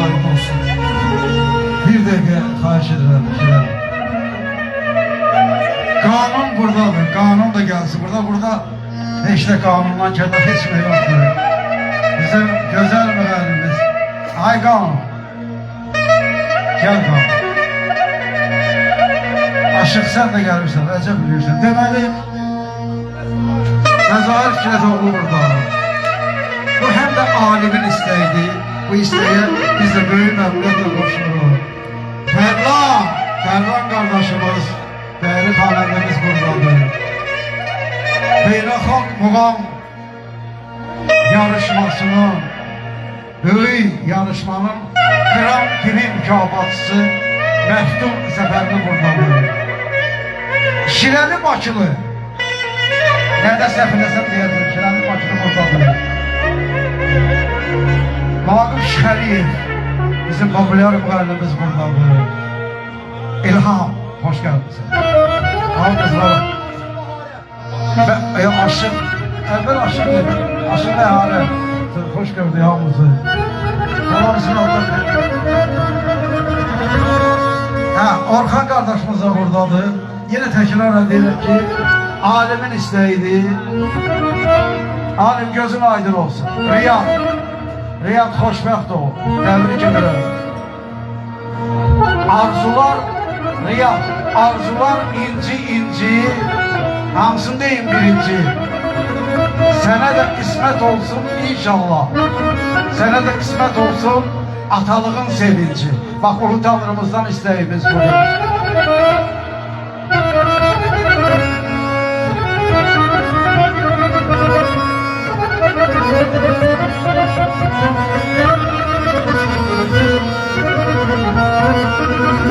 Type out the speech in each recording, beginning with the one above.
daim olsun. Bir dakika xahiş ederim. Kanun buradadır. Kanun da gelsin. Burada hiç de kanundan kenar hiç mi yoktur. Bizim güzel müellimiz. Ay kanun. Gel kanun. Aşık sen de gelmişsin. Əcəb bilirsin. Deməli, Məzahir Fikrətoğlu burada. Bu hem de alimin isteğiydi. Bu isteğe biz de büyük məmnuniyyətlə qoşuluruq. Tərlan kardeşimiz, değerli xanəndəmiz buradadır. Beynəlxalq muğam yarışmasının, böyük yarışmanın Grand Prix mükafatçısı Məhdum Zəfərli buradadır. Şirəli Bakılı, nerede səhvləsəm deyəcəm, Şirəli Bakılı buradadır. Vaqif Şəriyev, bizim popüler müğənnimiz buradadır. İlham, hoş geldin sen. Al kızlar. Aşık, evvel aşık dedim. Aşık ne hali? Hoş geldin yağımızı. Tamamsın Allah. Orhan kardeşimiz de buradadır. Yine tekrar edelim ki alimin isteğiydi. Alim gözün aydın olsun. Riyad xoşbəxt ol. Təbrik edirəm. Riyad, arzular inci, hamsındayım birinci. Sənə də qismət olsun inşallah. Sənə də qismət olsun atalığın sevinci. Bak Ulu Tanrımızdan istəyimiz budur.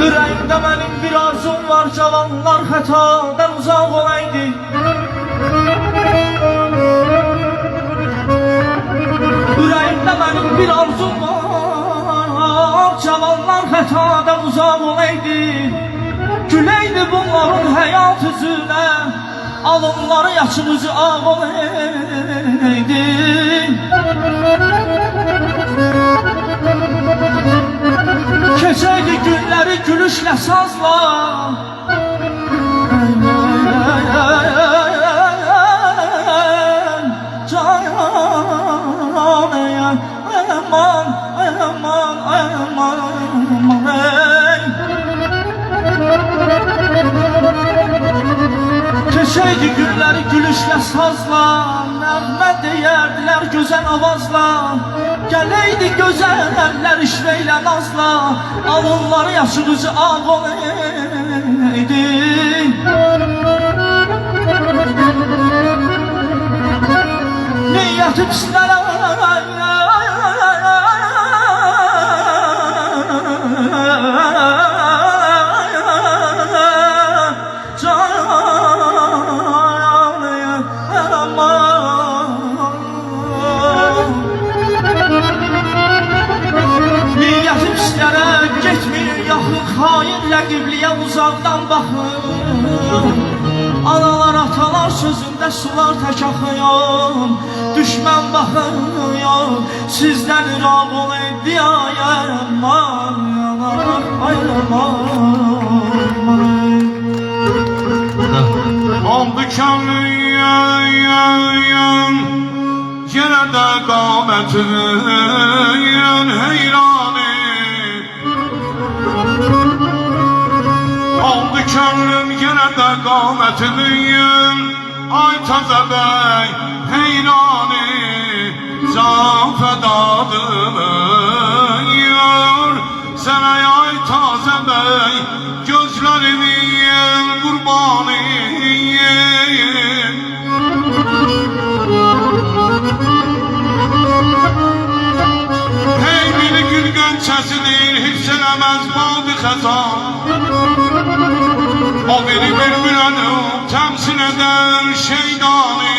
Yüreğimde benim bir arzum var, cavanlar hatadan uzak olaydı. Yüreğimde benim bir arzum var, cavanlar hatadan uzak olaydı. Güleydi bunların hayat üzüne, alınları yaşımızı ağ olaydı. Keçeydi günleri gülüşle sazla, Keçeydi günleri gülüşle sazla, nəğmə deyərdiler güzel avazla. Gəleydi gözəl əllər işveylə nazla, alınları yaşımızı ağ olaydı. Niyyəti pislərə hain rəqibliyə uzaqdan baxır. Analar, atalar sözündə sular tək axıyor. Düşmən baxıyor, sizdən iraq olaydı. Ay aman, ay aman. Oldu kəmliyəm, yenə də qamətin heyranı. Oldu könlüm yenə də qamətliyim, ay təzə bəy heyranı, can fədadır sənə ay təzə bəy, gözlərimin qurbanıyım. Hey biri gül gönçəsidir, hiss eləməz badı xəzan. O biri bülbüləni təmsil eder şeydanı.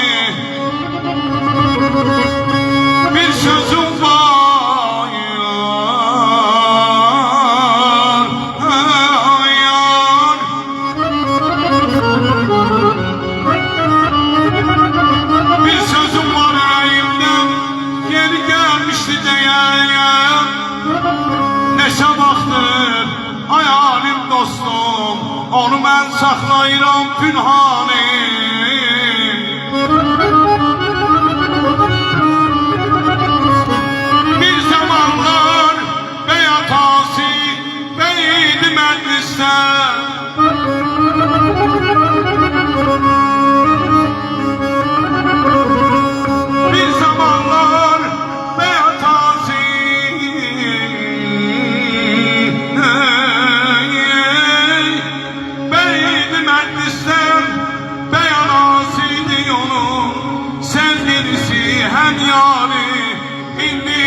Bir sözüm var yar, bir sözüm var yüreğimden, geri gelmişti değer. dostum, onu mən saxlayıram pünhanı. Bir zamanlar bey atası beydi məclisdə, bir zamanlar bey atası beydi məclisdə, bey anasıydı onun sevgilisi hem yari indi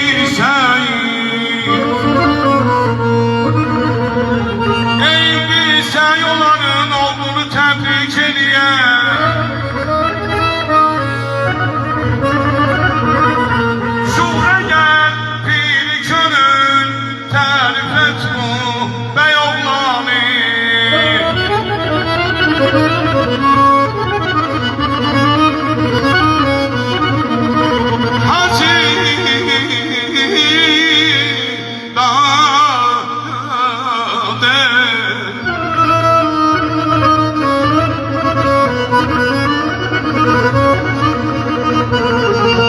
yolların olduğunu təbrik eləyər. Şuhrə gəl piri körün tərif et bu bey oğlanı.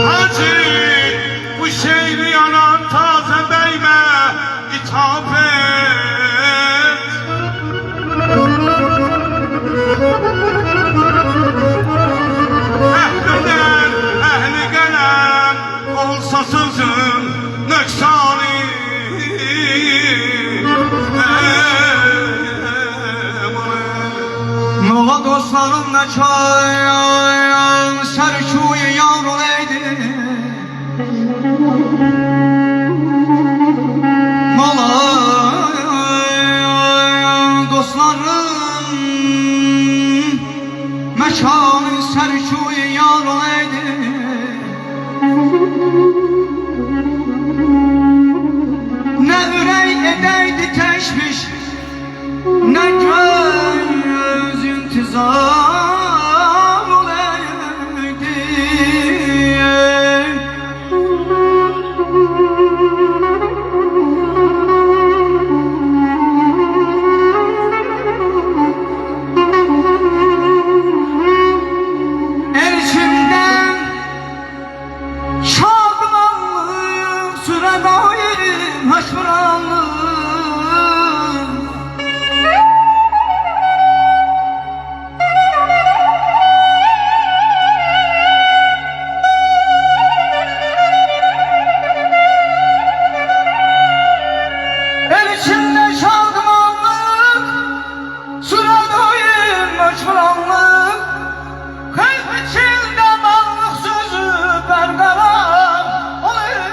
Hacı bu şehri yanan taze beyme ithaf et. Ehlinden ehli gelen olsa sözün nöksani. Mola dostlarım ne çayan serçuyu yavru eydi. Mola dostlarım mekanı serçuyu yavru eydi. Ne ürey edeydi teşviş, ne göz intizam olaydı. Erçimden şadmanlık süre daim haşranlık. İçimde şadmanlık, süre doyum meşhuranlık. Kalp içinde mallık sözü berqarar olaydı.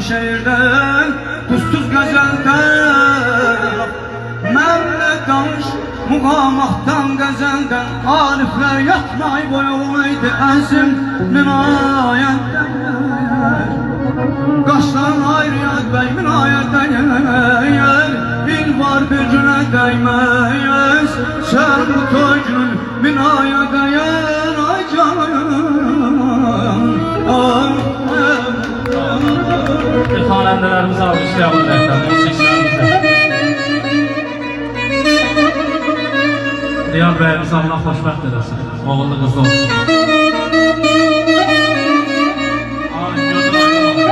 şehirden, tuzsuz gazelden danış Muqamatdan, qəzəldən, ariflər yatmay boyunaydı əzim minayətdən Qaşların ayrıyad bəy minayətdən İl var bir günə dəyməyiz Sən bu toy günün minayətdən Ay canım Xanəndelərimiz almışlayalım rəhbər, musiqiçilərimizə. Riyad bəyimiz Allah xoşbəxt edəsin, oğullu qızlı olsun. Amin, gözün aydın olsun.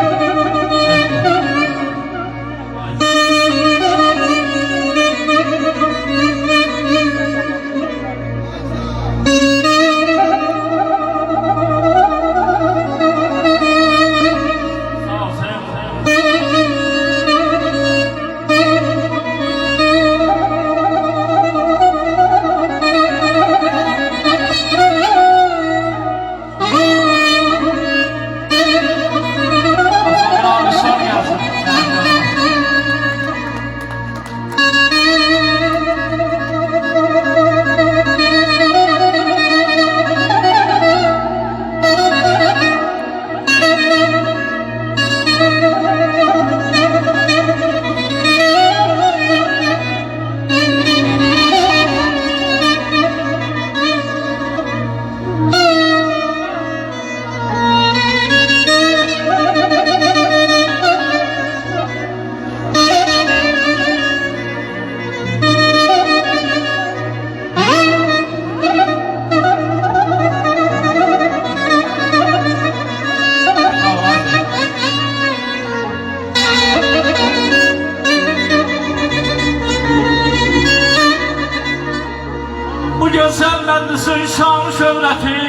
Bu gözəl məclisin şan şöhrəti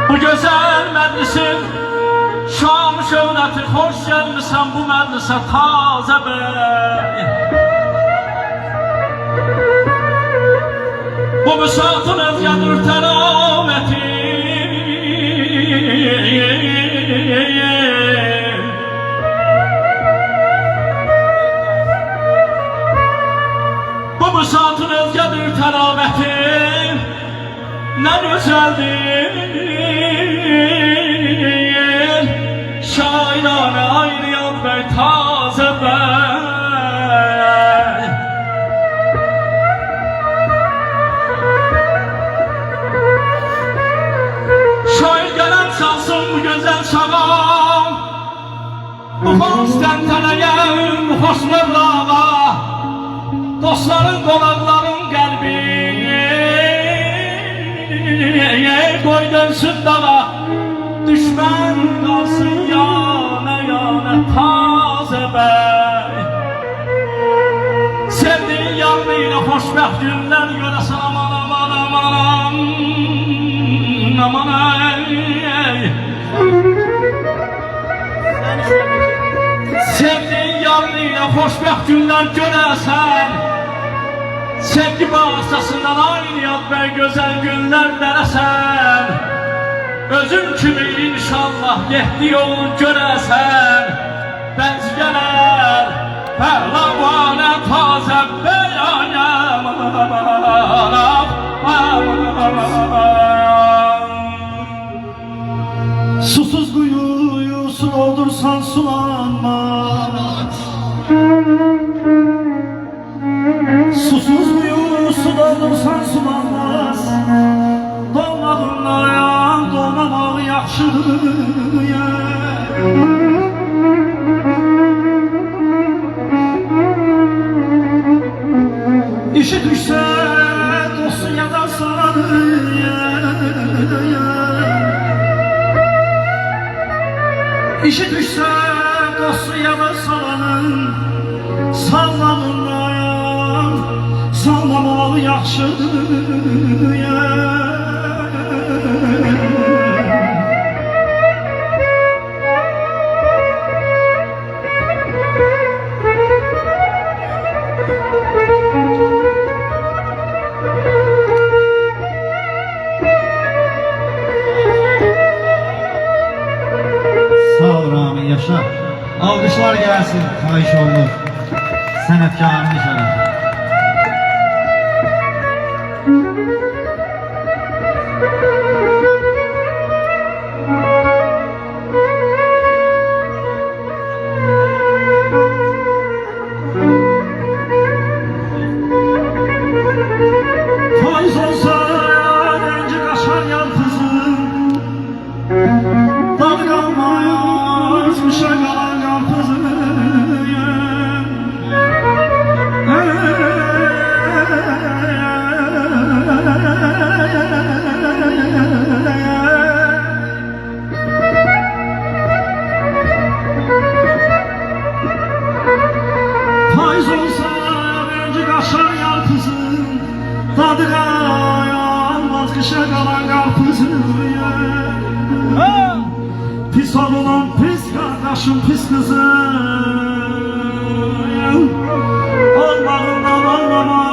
Bu gözəl məclisin şan şöhrəti Xoş gəlmisən bu məclisə tazə bəy Bu müsatın əzgədir təraməti Bu saatın özgədir təramətin Nə gözəldir Şairane ayrıyan bəy tazə bəy Şair gələn çalsın bu gözəl şağam Bu xoş təntənəyəm, bu xoş mövlağa Dostların, qonaqların qəlbi Qoy dönsün dağa Düşmən qalsın yana yana tazə bəy Sevdiğin yanlı ilə xoşbəxt günlər görəsən aman aman aman aman ey Sevdiğin yanlı ilə xoşbəxt günlər görəsən Sevgi bağıstasından aynıyat bəy gözəl günlər dərəsən Özün kimi inşallah yetdi yol görəsən Bənc gələr pəhlavana tazə bəyayəm Susuz kuyuyu su doldursan sulanmaz Susuz kuyu su doldursan sulanmaz Dolmadın ayan dolmamaq yaxşıdır İşi düşsə dostun yada sanadır İşi düşsə dostun yada salanın Sallanın ayan Sallamaq yaxşıdır Sağ ol Rami, yaşa. Alqışlar gəlsin, xahiş olunur. Sənətkarın şərəfi. Faiz olsa renci kaşar yalpızın Dalı kalmaz bir şey kalan yalpızın Faiz olsa renci kaşar yalpızın Tadı almaz kışa kalan karpuzun Pis olan pis kardeşim pis kızım Olmağından olmamağı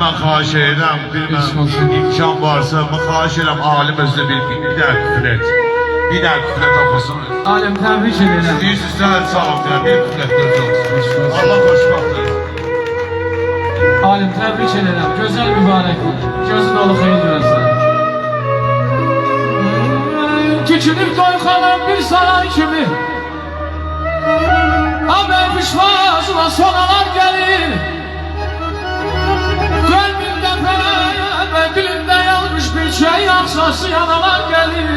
Mən xahiş edirəm, bilməm, imkan varsa, mən xahiş edirəm, alim özünə bir dəfr et. Bir daha küfret oxusun. Alim təbrik edirəm. Deyirsiniz sənə sağ ol deyə bir küfret olsun. Allah xoşbaxt etsin. Alim təbrik edirəm. Gözəl mübarək. Gözün dolu xeyir görəsən. Küçülüb doyxanam bir saray kimi. Ama pişmazına sonalar gelir. Kalbimde fena ve dilimde yanmış bir şey aksası yanalar gelir.